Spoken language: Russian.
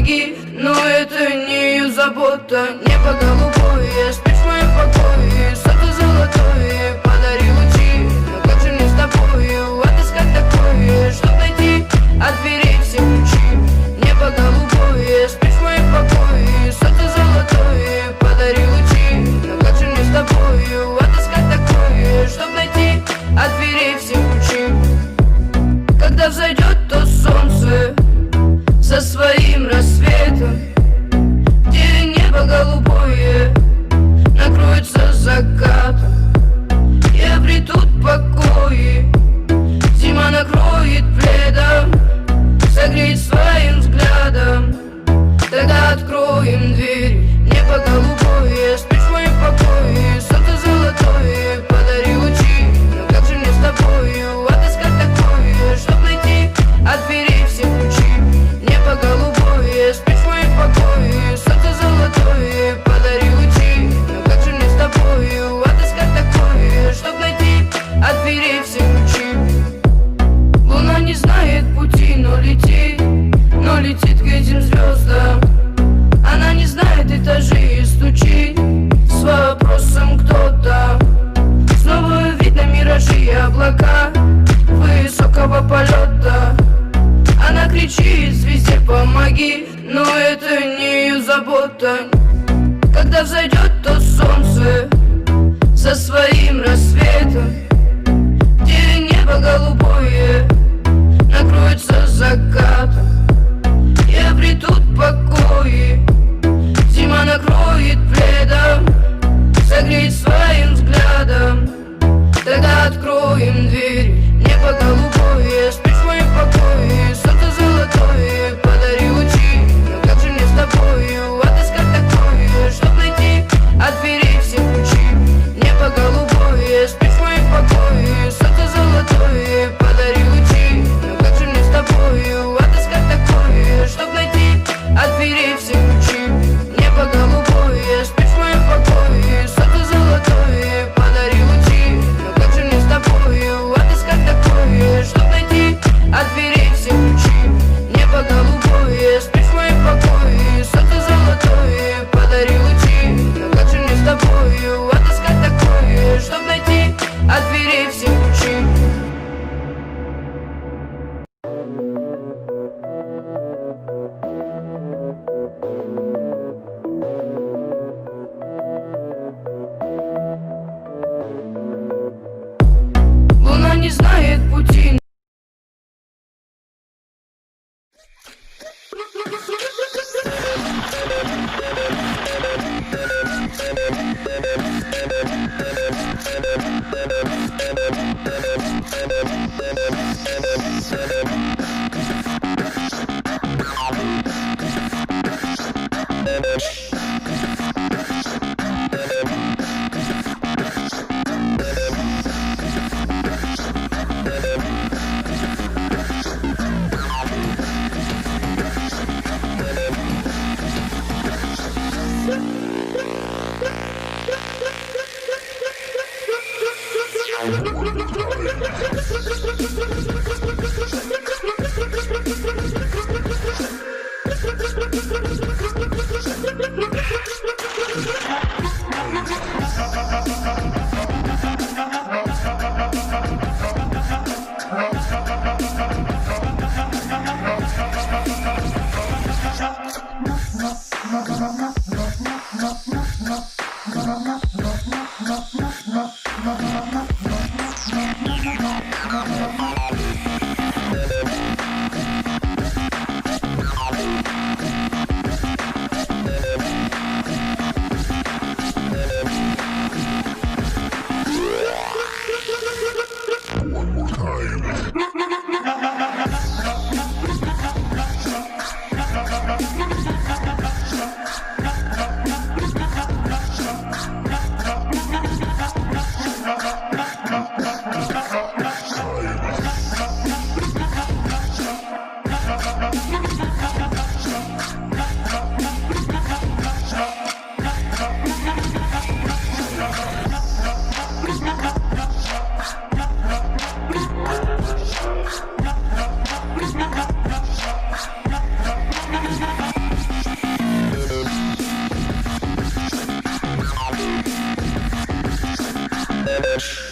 помоги. Но это не ее забота. Небо голубое, спишь в моем покое. Солнце золотое, подари лучи. Но как же мне с тобою отыскать такое, чтоб найти от дверей все ключи? Небо голубое, спишь в моем покое. Солнце золотое, подари лучи. Но как же мне с тобою отыскать такое, чтоб найти от дверей все ключи? Когда взойдет то солнце со своим рассветом, где небо голубое накроется закатом, и обретут покои, зима накроет пледом, согреет своим взглядом. Тогда откроем дверь. Небо голубое, спишь в моем покое. Солнце золотое, подари лучи. Но как же мне с тобою отыскать такое, чтоб найти от дверей все ключи? Небо голубое, спишь в моем покое. Солнце золотое, подари лучи. Но как же мне с тобою отыскать такое, чтоб найти от дверей все ключи? Луна не знает пути, но летит к этим звездам. Она не знает этажей и стучит с вопросом кто там. Снова видно миражи и облака высокого полета. Она кричит звезде помоги, но это не ее забота. Когда взойдет то солнце со своим рассветом, где небо голубое накроется закатом, и обретут покои, зима накроет пледом, согреет своим взглядом. Тогда откроем дверь. Небо голубое, спишь в моем покое. Солнце золотое, подари лучи. Но как же мне с тобою отыскать такое, чтоб найти от дверей все ключи? Небо голубое, спишь в моем покое. Солнце золотое, подари лучи. Но как же мне с тобою отыскать такое, Finish.